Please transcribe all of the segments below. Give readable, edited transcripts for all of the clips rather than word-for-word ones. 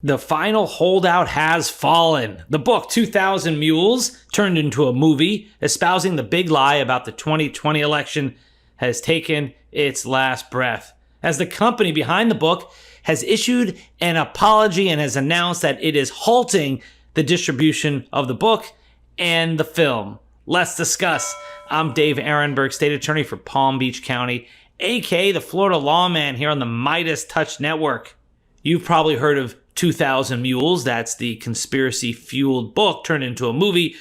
The final holdout has fallen. The book 2000 Mules, turned into a movie, espousing the big lie about the 2020 election, has taken its last breath, as the company behind the book has issued an apology and has announced that it is halting the distribution of the book and the film. Let's discuss. I'm Dave Aronberg, State Attorney for Palm Beach County, aka the Florida Lawman, here on the MeidasTouch Network. You've probably heard of 2000 Mules. That's the conspiracy-fueled book turned into a movie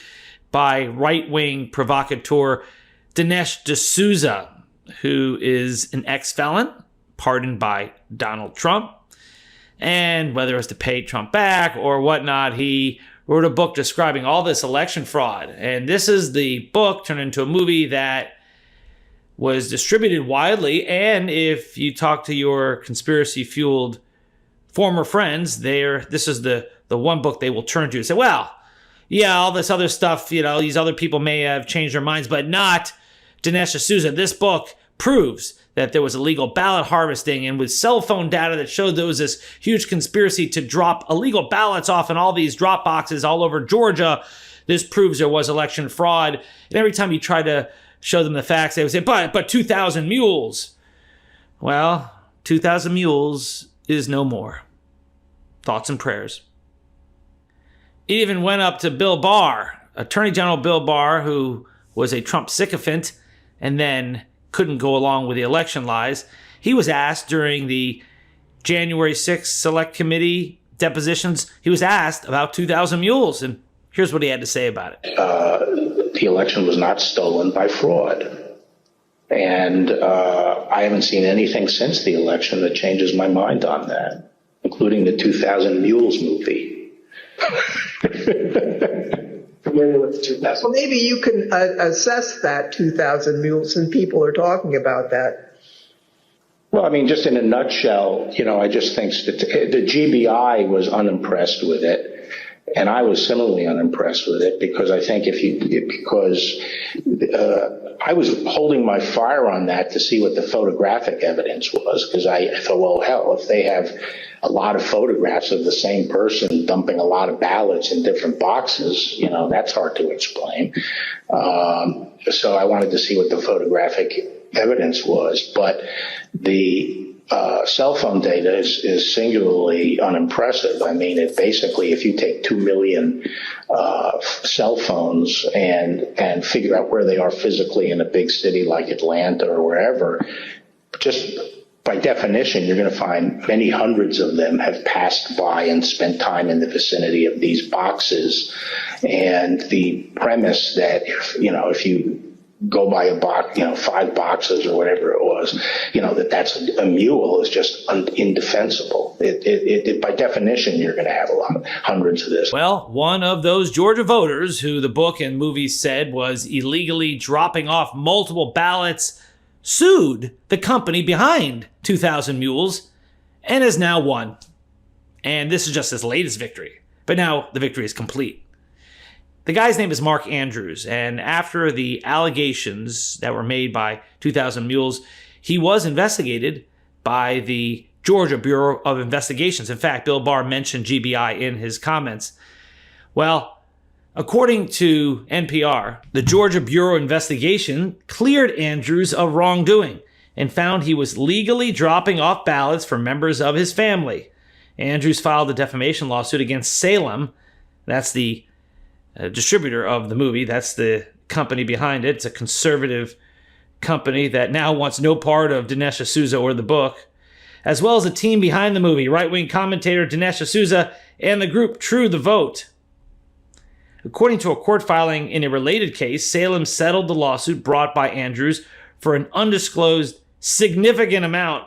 by right-wing provocateur Dinesh D'Souza, who is an ex-felon pardoned by Donald Trump. And whether it was to pay Trump back or whatnot, he wrote a book describing all this election fraud. And this is the book turned into a movie that was distributed widely. And if you talk to your conspiracy-fueled former friends, this is the one book they will turn to and say, well, yeah, all this other stuff, these other people may have changed their minds, but not Dinesh D'Souza. This book proves that there was illegal ballot harvesting, and with cell phone data that showed there was this huge conspiracy to drop illegal ballots off in all these drop boxes all over Georgia. This proves there was election fraud. And every time you try to show them the facts, they would say, but 2000 Mules. Well, 2000 Mules is no more. Thoughts and prayers. It even went up to Bill Barr, Attorney General Bill Barr, who was a Trump sycophant and then couldn't go along with the election lies. He was asked during the January 6th Select Committee depositions, he was asked about 2000 Mules, and here's what he had to say about it. The election was not stolen by fraud. And I haven't seen anything since the election that changes my mind on that, including the 2000 Mules movie. Familiar with 2000. Well, maybe you can assess that 2000 Mules, and people are talking about that. Well, I mean, just in a nutshell, I just think the GBI was unimpressed with it. And I was similarly unimpressed with it because I think I was holding my fire on that to see what the photographic evidence was, because I thought, well, hell, if they have a lot of photographs of the same person dumping a lot of ballots in different boxes, that's hard to explain. So I wanted to see what the photographic evidence was. But the cell phone data is singularly unimpressive. I mean, basically, if you take 2 million cell phones and figure out where they are physically in a big city like Atlanta or wherever, just by definition, you're going to find many hundreds of them have passed by and spent time in the vicinity of these boxes. And the premise that if you go by a box, 5 boxes or whatever it was, that's a mule is just indefensible. It by definition, you're going to have hundreds of this. Well, one of those Georgia voters who the book and movie said was illegally dropping off multiple ballots sued the company behind 2000 Mules and has now won. And this is just his latest victory. But now the victory is complete. The guy's name is Mark Andrews, and after the allegations that were made by 2000 Mules, he was investigated by the Georgia Bureau of Investigations. In fact, Bill Barr mentioned GBI in his comments. Well, according to NPR, the Georgia Bureau of Investigation cleared Andrews of wrongdoing and found he was legally dropping off ballots for members of his family. Andrews filed a defamation lawsuit against Salem. That's the distributor of the movie. That's the company behind it. It's a conservative company that now wants no part of Dinesh D'Souza or the book, as well as the team behind the movie, right-wing commentator Dinesh D'Souza and the group True the Vote. According to a court filing in a related case, Salem settled the lawsuit brought by Andrews for an undisclosed significant amount.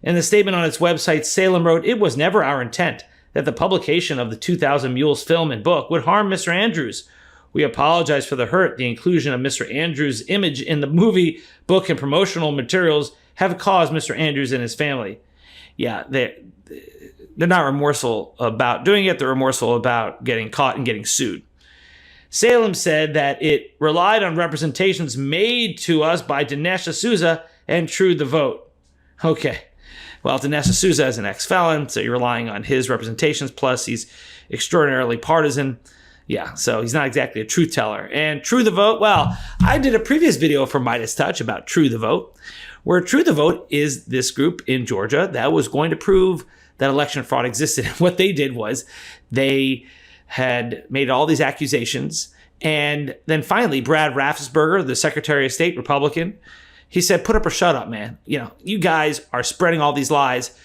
In the statement on its website, Salem wrote, "It was never our intent that the publication of the 2000 Mules film and book would harm Mr. Andrews. We apologize for the hurt the inclusion of Mr. Andrews' image in the movie, book, and promotional materials have caused Mr. Andrews and his family." Yeah, they're not remorseful about doing it. They're remorseful about getting caught and getting sued. Salem said that it relied on representations made to us by Dinesh D'Souza and True the Vote. Okay. Well, Dinesh D'Souza is an ex-felon, so you're relying on his representations, plus he's extraordinarily partisan. Yeah, so he's not exactly a truth teller. And True the Vote, well, I did a previous video for MeidasTouch about True the Vote, where True the Vote is this group in Georgia that was going to prove that election fraud existed. What they did was they had made all these accusations, and then finally Brad Raffensperger, the Secretary of State, Republican, he said, put up or shut up, man. You know, you guys are spreading all these lies.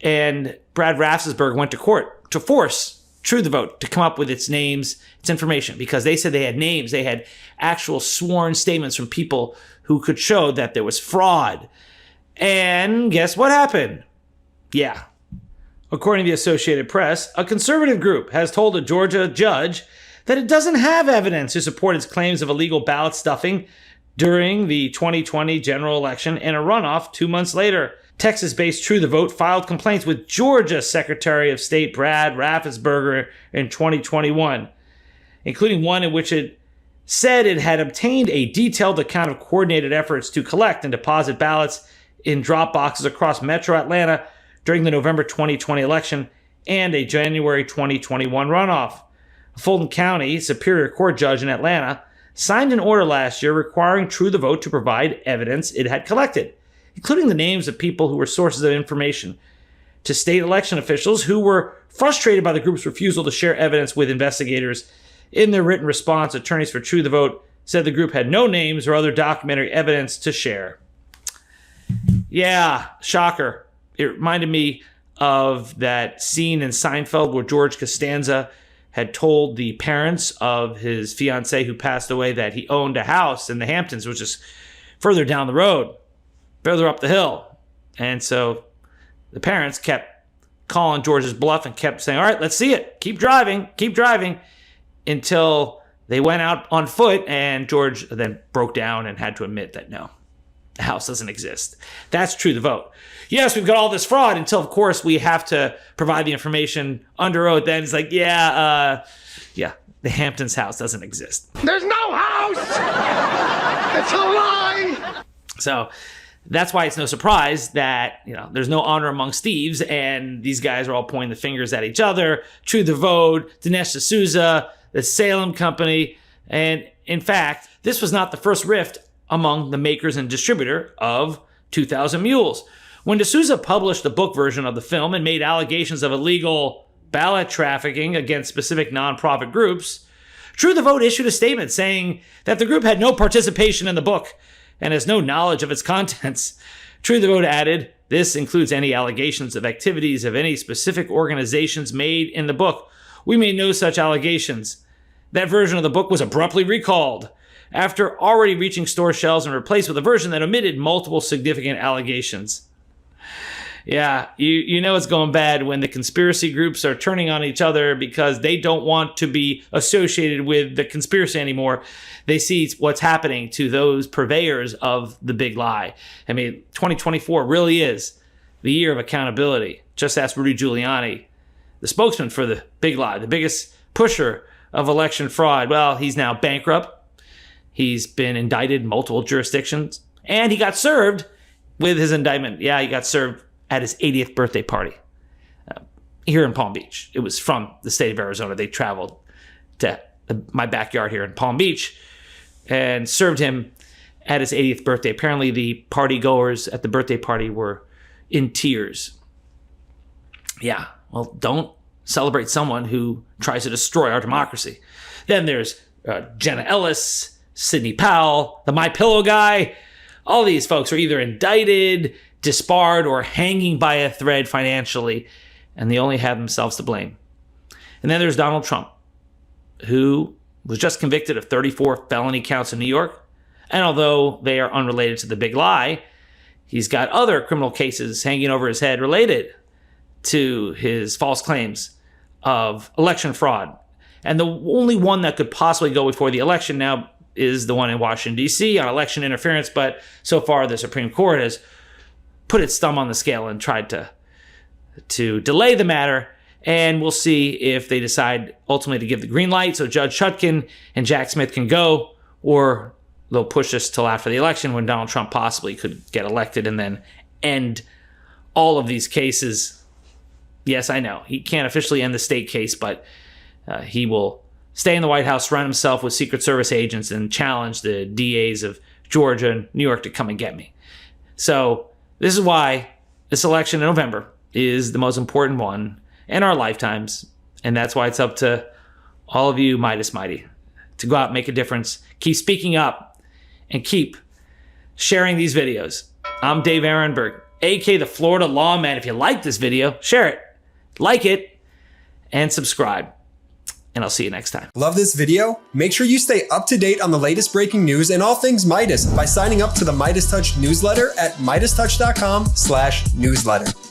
And Brad Raffensperger went to court to force True the Vote to come up with its names, its information, because they said they had names. They had actual sworn statements from people who could show that there was fraud. And guess what happened? Yeah. According to the Associated Press, a conservative group has told a Georgia judge that it doesn't have evidence to support its claims of illegal ballot stuffing during the 2020 general election and a runoff 2 months later. Texas-based True the Vote filed complaints with Georgia Secretary of State Brad Raffensperger in 2021, including one in which it said it had obtained a detailed account of coordinated efforts to collect and deposit ballots in drop boxes across metro Atlanta during the November 2020 election and a January 2021 runoff. A Fulton County Superior Court judge in Atlanta signed an order last year requiring True the Vote to provide evidence it had collected, including the names of people who were sources of information to state election officials who were frustrated by the group's refusal to share evidence with investigators. In their written response, attorneys for True the Vote said the group had no names or other documentary evidence to share. Yeah, shocker. It reminded me of that scene in Seinfeld where George Costanza had told the parents of his fiancée who passed away that he owned a house in the Hamptons, which is further down the road, further up the hill. And so the parents kept calling George's bluff and kept saying, all right, let's see it. Keep driving, until they went out on foot, and George then broke down and had to admit that no, the house doesn't exist. That's True the Vote. Yes, we've got all this fraud until, of course, we have to provide the information under oath. Then it's like, yeah, the Hamptons house doesn't exist. There's no house! It's a lie! So that's why it's no surprise that, there's no honor amongst thieves, and these guys are all pointing the fingers at each other. True the Vote, Dinesh D'Souza, the Salem Company. And in fact, this was not the first rift among the makers and distributor of 2000 Mules. When D'Souza published the book version of the film and made allegations of illegal ballot trafficking against specific nonprofit groups, True the Vote issued a statement saying that the group had no participation in the book and has no knowledge of its contents. True the Vote added, this includes any allegations of activities of any specific organizations made in the book. We made no such allegations. That version of the book was abruptly recalled after already reaching store shelves and replaced with a version that omitted multiple significant allegations. Yeah, you know it's going bad when the conspiracy groups are turning on each other because they don't want to be associated with the conspiracy anymore. They see what's happening to those purveyors of the big lie. I mean, 2024 really is the year of accountability. Just ask Rudy Giuliani, the spokesman for the big lie, the biggest pusher of election fraud. Well, he's now bankrupt. He's been indicted in multiple jurisdictions, and he got served with his indictment. Yeah, he got served at his 80th birthday party here in Palm Beach. It was from the state of Arizona. They traveled to my backyard here in Palm Beach and served him at his 80th birthday. Apparently, the party goers at the birthday party were in tears. Yeah, well, don't celebrate someone who tries to destroy our democracy. Then there's Jenna Ellis, Sidney Powell, the MyPillow guy. All these folks are either indicted, disbarred, or hanging by a thread financially, and they only have themselves to blame. And then there's Donald Trump, who was just convicted of 34 felony counts in New York. And although they are unrelated to the big lie, he's got other criminal cases hanging over his head related to his false claims of election fraud. And the only one that could possibly go before the election now is the one in Washington, D.C. on election interference. But so far, the Supreme Court has put its thumb on the scale and tried to delay the matter. And we'll see if they decide ultimately to give the green light so Judge Chutkan and Jack Smith can go, or they'll push this till after the election when Donald Trump possibly could get elected and then end all of these cases. Yes, I know he can't officially end the state case, but he will stay in the White House, surround himself with Secret Service agents, and challenge the DAs of Georgia and New York to come and get me. So this is why this election in November is the most important one in our lifetimes. And that's why it's up to all of you, Meidas Mighty, to go out and make a difference. Keep speaking up and keep sharing these videos. I'm Dave Aronberg, aka the Florida Lawman. If you like this video, share it, like it, and subscribe. And I'll see you next time. Love this video? Make sure you stay up to date on the latest breaking news and all things Meidas by signing up to the MeidasTouch newsletter at MeidasTouch.com/newsletter.